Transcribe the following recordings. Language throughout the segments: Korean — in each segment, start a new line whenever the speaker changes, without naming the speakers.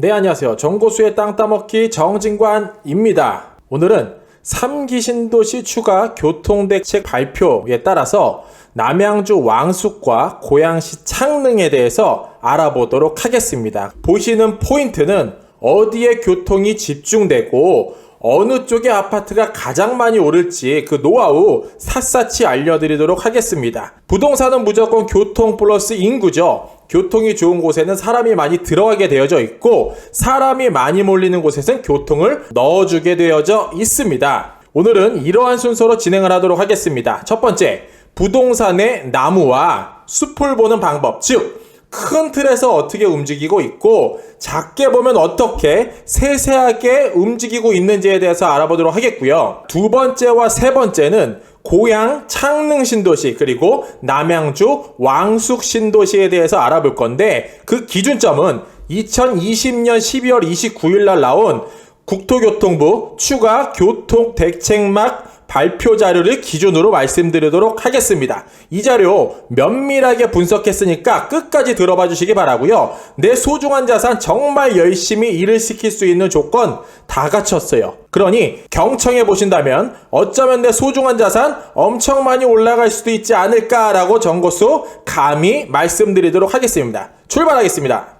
네, 안녕하세요. 정고수의 땅 따먹기 정진관입니다. 오늘은 3기 신도시 추가 교통대책 발표에 따라서 남양주 왕숙과 고양시 창릉에 대해서 알아보도록 하겠습니다. 보시는 포인트는 어디에 교통이 집중되고 어느 쪽의 아파트가 가장 많이 오를지 그 노하우 샅샅이 알려드리도록 하겠습니다. 부동산은 무조건 교통 플러스 인구죠. 교통이 좋은 곳에는 사람이 많이 들어가게 되어져 있고 사람이 많이 몰리는 곳에서는 교통을 넣어주게 되어져 있습니다. 오늘은 이러한 순서로 진행을 하도록 하겠습니다. 첫 번째, 부동산의 나무와 숲을 보는 방법, 즉 큰 틀에서 어떻게 움직이고 있고 작게 보면 어떻게 세세하게 움직이고 있는지에 대해서 알아보도록 하겠고요. 두 번째와 세 번째는 고양 창릉 신도시 그리고 남양주 왕숙 신도시에 대해서 알아볼 건데 그 기준점은 2020년 12월 29일 날 나온 국토교통부 추가 교통대책막 발표 자료를 기준으로 말씀드리도록 하겠습니다. 이 자료 면밀하게 분석했으니까 끝까지 들어봐 주시기 바라고요. 내 소중한 자산 정말 열심히 일을 시킬 수 있는 조건 다 갖췄어요. 그러니 경청해 보신다면 어쩌면 내 소중한 자산 엄청 많이 올라갈 수도 있지 않을까라고 정고수 감히 말씀드리도록 하겠습니다. 출발하겠습니다.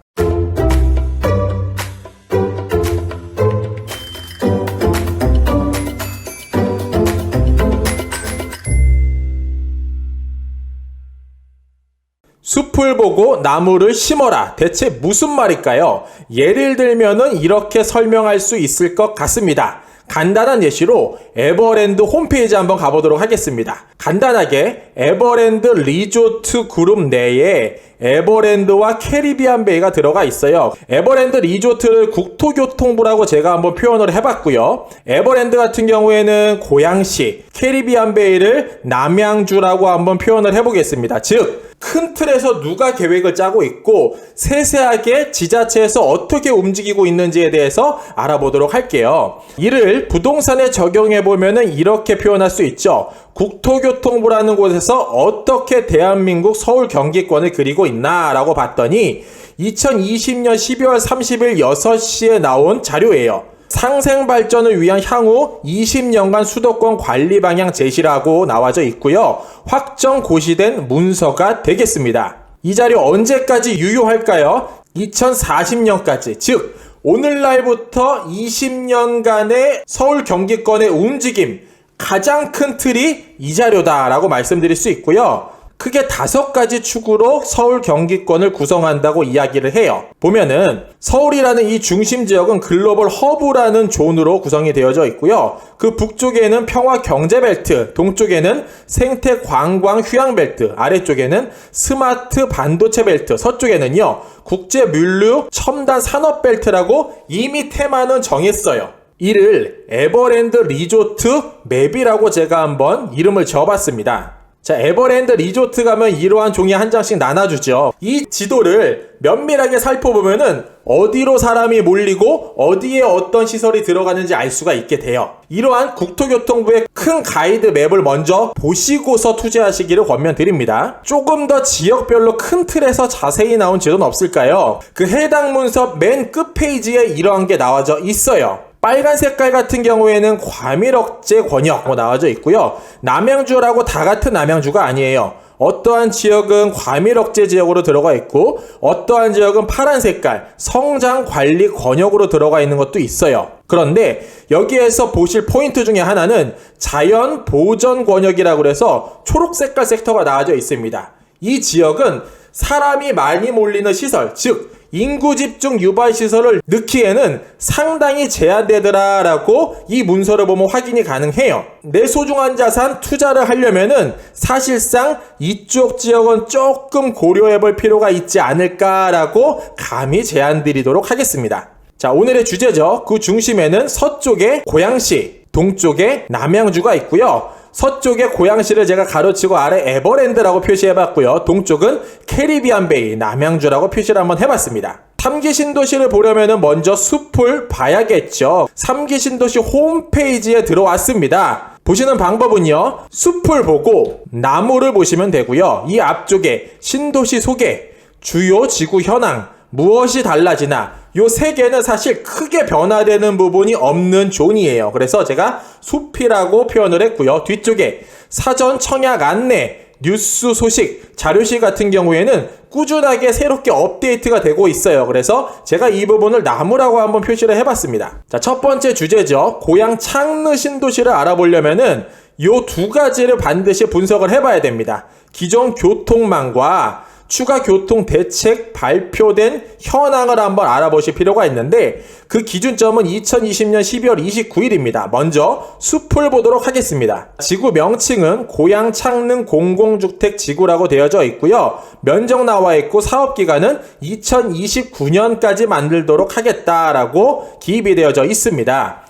숲을 보고 나무를 심어라. 대체 무슨 말일까요? 예를 들면은 이렇게 설명할 수 있을 것 같습니다. 간단한 예시로 에버랜드 홈페이지 한번 가보도록 하겠습니다. 간단하게 에버랜드 리조트 그룹 내에 에버랜드와 캐리비안 베이가 들어가 있어요. 에버랜드 리조트를 국토교통부라고 제가 한번 표현을 해봤고요. 에버랜드 같은 경우에는 고양시, 캐리비안 베이를 남양주라고 한번 표현을 해보겠습니다. 즉 큰 틀에서 누가 계획을 짜고 있고 세세하게 지자체에서 어떻게 움직이고 있는지에 대해서 알아보도록 할게요. 이를 부동산에 적용해보면 이렇게 표현할 수 있죠. 국토교통부라는 곳에서 어떻게 대한민국 서울 경기권을 그리고 있나 라고 봤더니 2020년 12월 30일 6시에 나온 자료예요. 상생 발전을 위한 향후 20년간 수도권 관리 방향 제시라고 나와져 있고요. 확정 고시된 문서가 되겠습니다. 이 자료 언제까지 유효할까요? 2040년까지, 즉 오늘날부터 20년간의 서울 경기권의 움직임 가장 큰 틀이 이 자료다라고 말씀드릴 수 있고요. 크게 5가지 축으로 서울 경기권을 구성한다고 이야기를 해요. 보면은 서울이라는 이 중심 지역은 글로벌 허브라는 존으로 구성이 되어져 있고요. 그 북쪽에는 평화 경제벨트, 동쪽에는 생태 관광 휴양벨트, 아래쪽에는 스마트 반도체 벨트, 서쪽에는요 국제 물류 첨단 산업벨트라고 이미 테마는 정했어요. 이를 에버랜드 리조트 맵이라고 제가 한번 이름을 지어봤습니다. 자, 에버랜드 리조트 가면 이러한 종이 한 장씩 나눠주죠. 이 지도를 면밀하게 살펴보면은 어디로 사람이 몰리고 어디에 어떤 시설이 들어가는지 알 수가 있게 돼요. 이러한 국토교통부의 큰 가이드 맵을 먼저 보시고서 투자하시기를 권면드립니다. 조금 더 지역별로 큰 틀에서 자세히 나온 지도는 없을까요? 그 해당 문서 맨 끝 페이지에 이러한 게 나와져 있어요. 빨간 색깔 같은 경우에는 과밀억제 권역 나와져 있고요. 남양주라고 다 같은 남양주가 아니에요. 어떠한 지역은 과밀억제 지역으로 들어가 있고 어떠한 지역은 파란 색깔 성장관리 권역으로 들어가 있는 것도 있어요. 그런데 여기에서 보실 포인트 중에 하나는 자연보전 권역이라고 해서 초록색깔 섹터가 나와져 있습니다. 이 지역은 사람이 많이 몰리는 시설, 즉 인구 집중 유발 시설을 넣기에는 상당히 제한되더라라고 이 문서를 보면 확인이 가능해요. 내 소중한 자산 투자를 하려면은 사실상 이쪽 지역은 조금 고려해 볼 필요가 있지 않을까라고 감히 제안드리도록 하겠습니다. 자, 오늘의 주제죠. 그 중심에는 서쪽에 고양시, 동쪽에 남양주가 있고요. 서쪽에 고양시를 제가 가로치고 아래 에버랜드라고 표시해봤고요. 동쪽은 캐리비안 베이, 남양주라고 표시를 한번 해봤습니다. 3기 신도시를 보려면 먼저 숲을 봐야겠죠. 3기 신도시 홈페이지에 들어왔습니다. 보시는 방법은요. 숲을 보고 나무를 보시면 되고요. 이 앞쪽에 신도시 소개, 주요 지구 현황, 무엇이 달라지나? 요 세 개는 사실 크게 변화되는 부분이 없는 존이에요. 그래서 제가 숲이라고 표현을 했고요. 뒤쪽에 사전 청약 안내, 뉴스 소식, 자료실 같은 경우에는 꾸준하게 새롭게 업데이트가 되고 있어요. 그래서 제가 이 부분을 나무라고 한번 표시를 해봤습니다. 자, 첫 번째 주제죠. 고향 창릉 신도시를 알아보려면은 요 두 가지를 반드시 분석을 해봐야 됩니다. 기존 교통망과 추가 교통 대책 발표된 현황을 한번 알아보실 필요가 있는데 그 기준점은 2020년 12월 29일입니다. 먼저 숲을 보도록 하겠습니다. 지구 명칭은 고향 창릉 공공주택 지구라고 되어져 있고요. 면적 나와 있고 사업기간은 2029년까지 만들도록 하겠다라고 기입이 되어져 있습니다.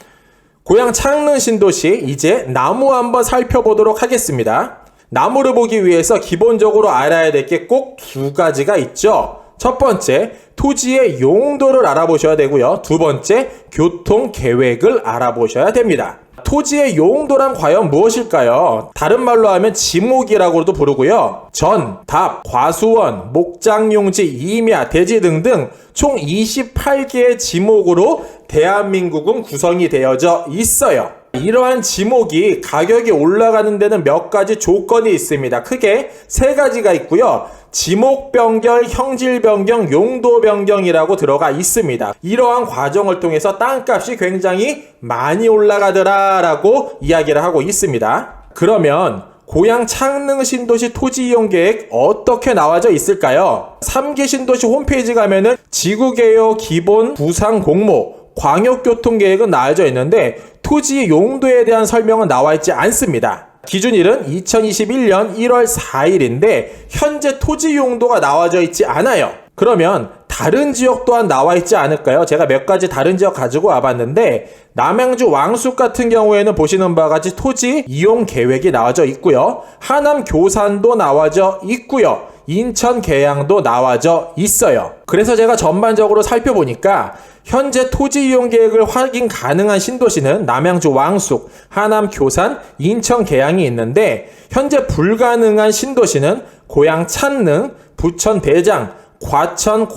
고향 창릉 신도시 이제 나무 한번 살펴보도록 하겠습니다. 나무를 보기 위해서 기본적으로 알아야 될 게 꼭 두 가지가 있죠. 첫 번째, 토지의 용도를 알아보셔야 되고요. 두 번째, 교통 계획을 알아보셔야 됩니다. 토지의 용도란 과연 무엇일까요? 다른 말로 하면 지목이라고도 부르고요. 전, 답, 과수원, 목장용지, 임야, 대지 등등 총 28개의 지목으로 대한민국은 구성이 되어져 있어요. 이러한 지목이 가격이 올라가는 데는 몇 가지 조건이 있습니다. 크게 세 가지가 있고요. 지목 변경, 형질 변경, 용도 변경이라고 들어가 있습니다. 이러한 과정을 통해서 땅값이 굉장히 많이 올라가더라라고 이야기를 하고 있습니다. 그러면 고향 창릉 신도시 토지 이용 계획 어떻게 나와져 있을까요? 3기 신도시 홈페이지 가면은 지구개요 기본 부상 공모 광역교통계획은 나와져 있는데 토지 용도에 대한 설명은 나와 있지 않습니다. 기준일은 2021년 1월 4일인데 현재 토지 용도가 나와져 있지 않아요. 그러면 다른 지역 또한 나와 있지 않을까요? 제가 몇 가지 다른 지역 가지고 와봤는데 남양주 왕숙 같은 경우에는 보시는 바와 같이 토지 이용 계획이 나와져 있고요. 하남 교산도 나와져 있고요. 인천 계양도 나와져 있어요. 그래서 제가 전반적으로 살펴보니까 현재 토지 이용 계획을 확인 가능한 신도시는 남양주 왕숙, 하남 교산, 인천 계양이 있는데 현재 불가능한 신도시는 고향 창릉, 부천 대장, 과천,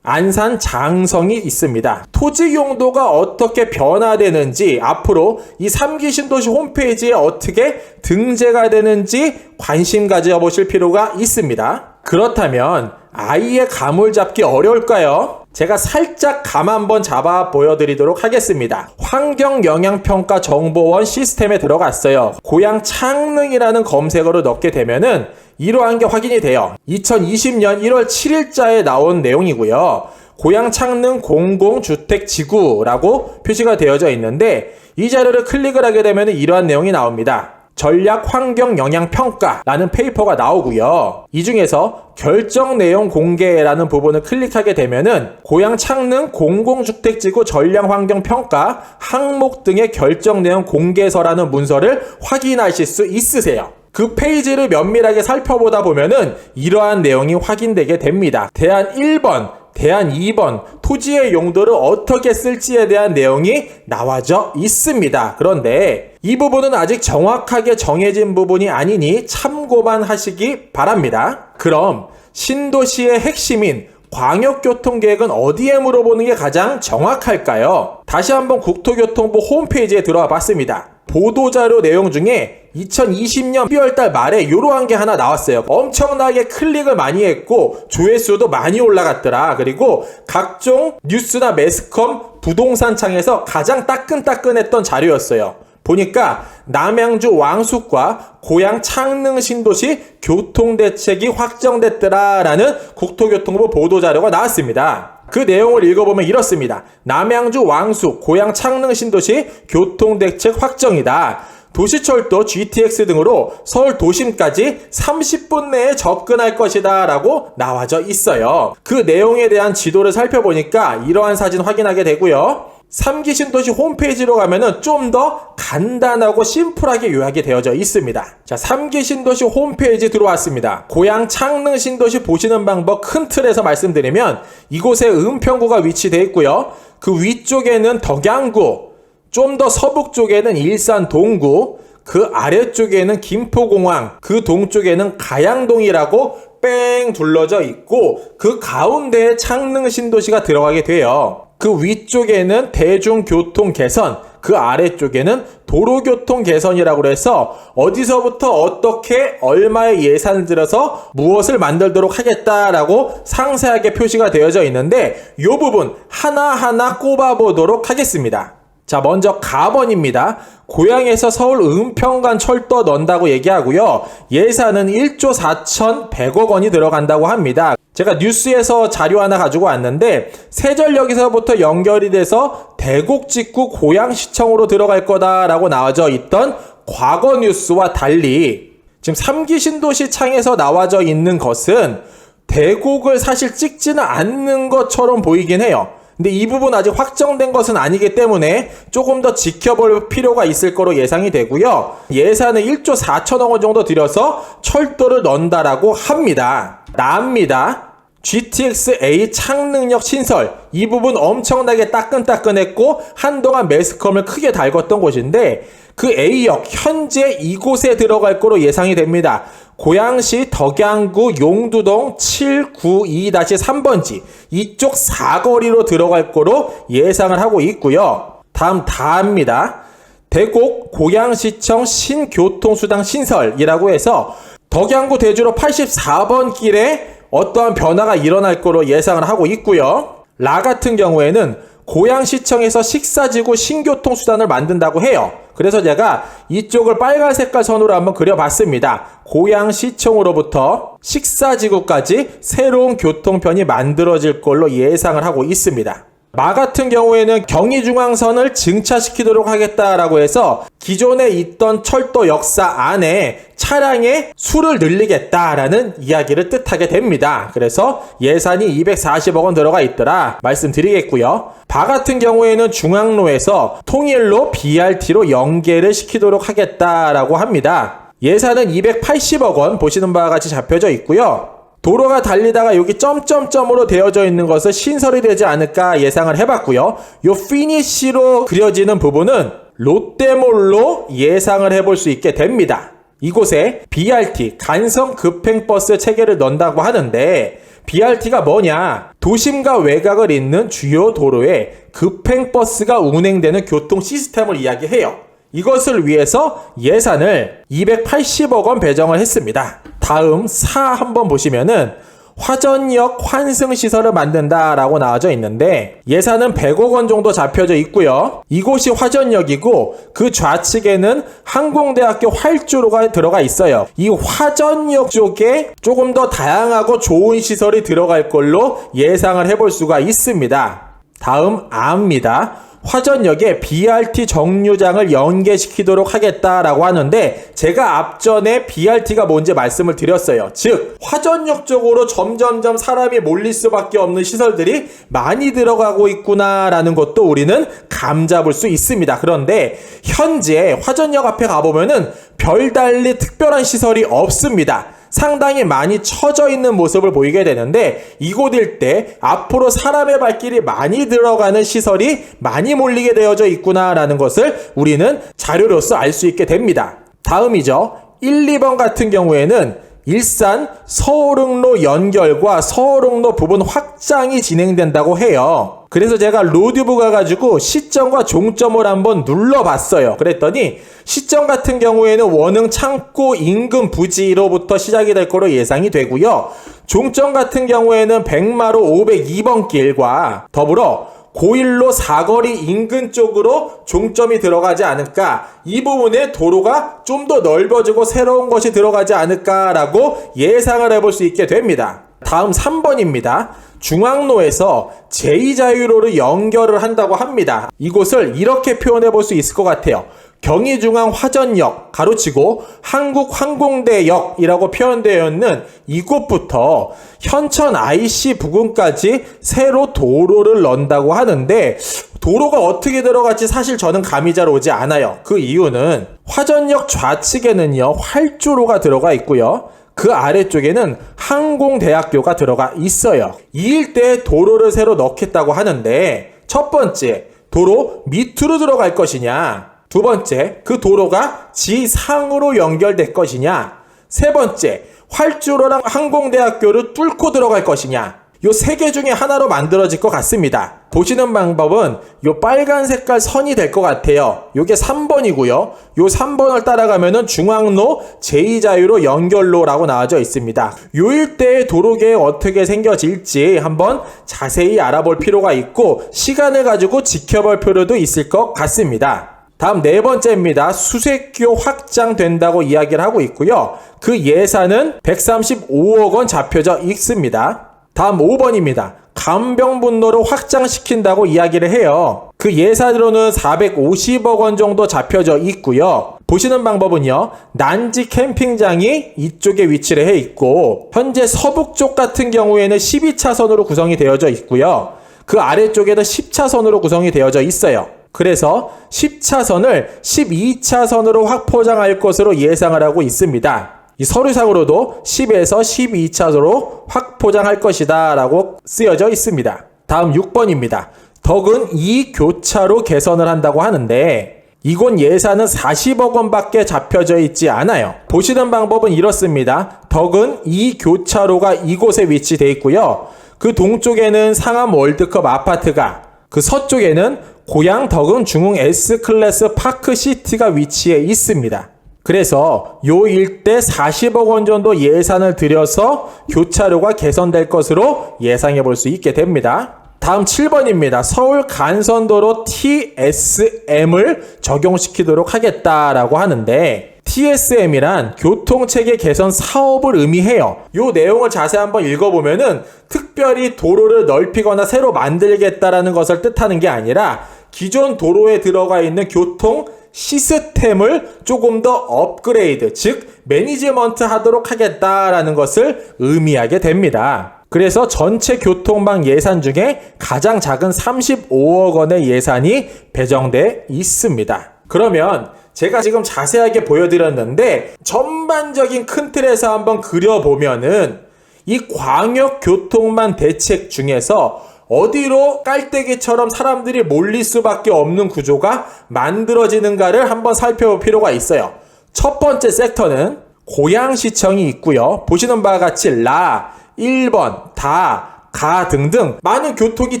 안산, 장성이 있습니다. 토지 용도가 어떻게 변화되는지 앞으로 이 3기 신도시 홈페이지에 어떻게 등재가 되는지 관심 가져보실 필요가 있습니다. 그렇다면 아이의 감을 잡기 어려울까요? 제가 살짝 감 한번 잡아 보여드리도록 하겠습니다. 환경영향평가정보원 시스템에 들어갔어요. 고향 창릉이라는 검색어를 넣게 되면은 이러한 게 확인이 돼요. 2020년 1월 7일자에 나온 내용이고요. 고향 창릉 공공주택지구라고 표시가 되어져 있는데 이 자료를 클릭을 하게 되면 이러한 내용이 나옵니다. 전략 환경 영향 평가라는 페이퍼가 나오고요. 이 중에서 결정 내용 공개라는 부분을 클릭하게 되면은 고향 창릉 공공주택지구 전략 환경 평가 항목 등의 결정 내용 공개서라는 문서를 확인하실 수 있으세요. 그 페이지를 면밀하게 살펴보다 보면은 이러한 내용이 확인되게 됩니다. 대안 1번, 대안 2번, 토지의 용도를 어떻게 쓸지에 대한 내용이 나와져 있습니다. 그런데 이 부분은 아직 정확하게 정해진 부분이 아니니 참고만 하시기 바랍니다. 그럼 신도시의 핵심인 광역교통계획은 어디에 물어보는 게 가장 정확할까요? 다시 한번 국토교통부 홈페이지에 들어와 봤습니다. 보도자료 내용 중에 2020년 12월달 말에 이러한 게 하나 나왔어요. 엄청나게 클릭을 많이 했고 조회수도 많이 올라갔더라. 그리고 각종 뉴스나 매스컴 부동산 창에서 가장 따끈따끈했던 자료였어요. 보니까 남양주 왕숙과 고향 창릉 신도시 교통대책이 확정됐더라라는 국토교통부 보도자료가 나왔습니다. 그 내용을 읽어보면 이렇습니다. 남양주 왕숙, 고향 창릉 신도시 교통대책 확정이다. 도시철도 GTX 등으로 서울 도심까지 30분 내에 접근할 것이다 라고 나와져 있어요. 그 내용에 대한 지도를 살펴보니까 이러한 사진 확인하게 되고요. 3기 신도시 홈페이지로 가면은 좀 더 간단하고 심플하게 요약이 되어져 있습니다. 자, 3기 신도시 홈페이지 들어왔습니다. 고향 창릉 신도시 보시는 방법 큰 틀에서 말씀드리면 이곳에 은평구가 위치되어 있고요. 그 위쪽에는 덕양구, 좀 더 서북 쪽에는 일산 동구, 그 아래쪽에는 김포공항, 그 동쪽에는 가양동이라고 뺑 둘러져 있고 그 가운데에 창릉 신도시가 들어가게 돼요. 그 위쪽에는 대중교통 개선, 그 아래쪽에는 도로교통 개선이라고 해서 어디서부터 어떻게 얼마의 예산을 들여서 무엇을 만들도록 하겠다라고 상세하게 표시가 되어져 있는데 이 부분 하나하나 꼽아보도록 하겠습니다. 자, 먼저 가번입니다. 고양에서 서울 은평간 철도 넣는다고 얘기하고요. 예산은 1조 4,100억 원이 들어간다고 합니다. 제가 뉴스에서 자료 하나 가지고 왔는데 세전역에서부터 연결이 돼서 대곡직구 고양시청으로 들어갈 거다라고 나와져 있던 과거 뉴스와 달리 지금 3기 신도시 창에서 나와져 있는 것은 대곡을 사실 찍지는 않는 것처럼 보이긴 해요. 근데 이 부분 아직 확정된 것은 아니기 때문에 조금 더 지켜볼 필요가 있을 거로 예상이 되고요. 예산은 1조 4천억 원 정도 들여서 철도를 넣는다라고 합니다. 나옵니다. GTX-A 창능역 신설, 이 부분 엄청나게 따끈따끈했고 한동안 매스컴을 크게 달궜던 곳인데 그 A역 현재 이곳에 들어갈 거로 예상이 됩니다. 고양시 덕양구 용두동 792-3번지 이쪽 사거리로 들어갈 거로 예상을 하고 있고요. 다음 다입니다. 대곡 고양시청 신교통수당 신설이라고 해서 덕양구 대주로 84번 길에 어떠한 변화가 일어날 거로 예상을 하고 있고요. 라 같은 경우에는 고양시청에서 식사지구 신교통수단을 만든다고 해요. 그래서 제가 이쪽을 빨간 색깔 선으로 한번 그려봤습니다. 고양시청으로부터 식사지구까지 새로운 교통편이 만들어질 걸로 예상을 하고 있습니다. 마 같은 경우에는 경의중앙선을 증차시키도록 하겠다라고 해서 기존에 있던 철도 역사 안에 차량의 수를 늘리겠다라는 이야기를 뜻하게 됩니다. 그래서 예산이 240억 원 들어가 있더라 말씀드리겠고요. 바 같은 경우에는 중앙로에서 통일로 BRT로 연계를 시키도록 하겠다라고 합니다. 예산은 280억 원 보시는 바와 같이 잡혀져 있고요. 도로가 달리다가 여기 점점점으로 되어져 있는 것을 신설이 되지 않을까 예상을 해봤고요. 요 피니쉬로 그려지는 부분은 롯데몰로 예상을 해볼 수 있게 됩니다. 이곳에 BRT 간선 급행버스 체계를 넣는다고 하는데 BRT가 뭐냐? 도심과 외곽을 잇는 주요 도로에 급행버스가 운행되는 교통 시스템을 이야기해요. 이것을 위해서 예산을 280억 원 배정을 했습니다. 다음 4 한번 보시면은 화전역 환승시설을 만든다라고 나와져 있는데 예산은 100억 원 정도 잡혀져 있고요. 이곳이 화전역이고 그 좌측에는 항공대학교 활주로가 들어가 있어요. 이 화전역 쪽에 조금 더 다양하고 좋은 시설이 들어갈 걸로 예상을 해볼 수가 있습니다. 다음 아입니다. 화전역에 BRT 정류장을 연계시키도록 하겠다라고 하는데 제가 앞전에 BRT가 뭔지 말씀을 드렸어요. 즉 화전역 쪽으로 점점점 사람이 몰릴 수밖에 없는 시설들이 많이 들어가고 있구나라는 것도 우리는 감잡을 수 있습니다. 그런데 현재 화전역 앞에 가보면은 별달리 특별한 시설이 없습니다. 상당히 많이 처져 있는 모습을 보이게 되는데 이곳일 때 앞으로 사람의 발길이 많이 들어가는 시설이 많이 몰리게 되어져 있구나라는 것을 우리는 자료로서 알 수 있게 됩니다. 다음이죠. 1, 2번 같은 경우에는 일산 서울흥로 연결과 서울흥로 부분 확장이 진행된다고 해요. 그래서 제가 로드뷰 가가지고 시점과 종점을 한번 눌러봤어요. 그랬더니 시점 같은 경우에는 원흥 창고 인근 부지로부터 시작이 될 거로 예상이 되고요. 종점 같은 경우에는 백마로 502번 길과 더불어 고일로 사거리 인근 쪽으로 종점이 들어가지 않을까, 이 부분에 도로가 좀 더 넓어지고 새로운 것이 들어가지 않을까라고 예상을 해볼 수 있게 됩니다. 다음 3번입니다. 중앙로에서 제2자유로를 연결을 한다고 합니다. 이곳을 이렇게 표현해 볼 수 있을 것 같아요. 경의중앙 화전역 가로치고 한국항공대역이라고 표현되어 있는 이곳부터 현천 IC 부근까지 새로 도로를 넣는다고 하는데 도로가 어떻게 들어갈지 사실 저는 감이 잘 오지 않아요. 그 이유는 화전역 좌측에는요 활주로가 들어가 있고요. 그 아래쪽에는 항공대학교가 들어가 있어요. 이 일대에 도로를 새로 넣겠다고 하는데 첫 번째, 도로 밑으로 들어갈 것이냐, 두 번째, 그 도로가 지상으로 연결될 것이냐, 세 번째, 활주로랑 항공대학교를 뚫고 들어갈 것이냐, 요 세 개 중에 하나로 만들어질 것 같습니다. 보시는 방법은 요 빨간 색깔 선이 될 것 같아요. 요게 3번이고요. 요 3번을 따라가면은 중앙로, 제2자유로 연결로라고 나와져 있습니다. 요 일대의 도로계획 어떻게 생겨질지 한번 자세히 알아볼 필요가 있고 시간을 가지고 지켜볼 필요도 있을 것 같습니다. 다음 네 번째입니다. 수색교 확장된다고 이야기를 하고 있고요. 그 예산은 135억 원 잡혀져 있습니다. 다음 5번입니다. 간병분로를 확장시킨다고 이야기를 해요. 그 예산으로는 450억 원 정도 잡혀져 있고요. 보시는 방법은요. 난지 캠핑장이 이쪽에 위치를 해 있고 현재 서북 쪽 같은 경우에는 12차선으로 구성이 되어져 있고요. 그 아래쪽에는 10차선으로 구성이 되어져 있어요. 그래서 10차선을 12차선으로 확포장할 것으로 예상을 하고 있습니다. 이 서류상으로도 10에서 12차선으로 확포장할 것이다 라고 쓰여져 있습니다. 다음 6번입니다. 덕은 2교차로 개선을 한다고 하는데 이곳 예산은 40억 원밖에 잡혀져 있지 않아요. 보시는 방법은 이렇습니다. 덕은 2교차로가 이곳에 위치되어 있고요. 그 동쪽에는 상암 월드컵 아파트가, 그 서쪽에는 고양 덕은 중흥 S클래스 파크시티가 위치해 있습니다. 그래서 요 일대 40억 원 정도 예산을 들여서 교차로가 개선될 것으로 예상해 볼 수 있게 됩니다. 다음 7번입니다. 서울 간선도로 TSM을 적용시키도록 하겠다라고 하는데 TSM이란 교통체계 개선 사업을 의미해요. 요 내용을 자세히 한번 읽어보면은 특별히 도로를 넓히거나 새로 만들겠다라는 것을 뜻하는 게 아니라 기존 도로에 들어가 있는 교통 시스템을 조금 더 업그레이드, 즉 매니지먼트 하도록 하겠다라는 것을 의미하게 됩니다. 그래서 전체 교통망 예산 중에 가장 작은 35억 원의 예산이 배정돼 있습니다. 그러면 제가 지금 자세하게 보여드렸는데 전반적인 큰 틀에서 한번 그려보면은 이 광역교통망 대책 중에서 어디로 깔때기처럼 사람들이 몰릴 수밖에 없는 구조가 만들어지는가를 한번 살펴볼 필요가 있어요. 첫 번째 섹터는 고양시청이 있고요. 보시는 바와 같이 1번, 가 등등 많은 교통이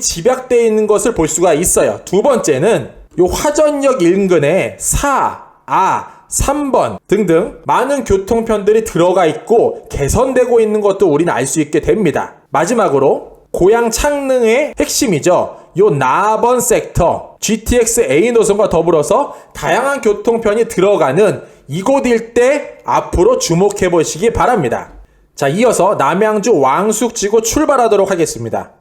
집약되어 있는 것을 볼 수가 있어요. 두 번째는 요 화전역 인근에 3번 등등 많은 교통편들이 들어가 있고 개선되고 있는 것도 우리는 알 수 있게 됩니다. 마지막으로 고양 창릉의 핵심이죠. 요 나번 섹터, GTX A 노선과 더불어서 다양한 교통편이 들어가는 이곳 일대 앞으로 주목해 보시기 바랍니다. 자, 이어서 남양주 왕숙지구 출발하도록 하겠습니다.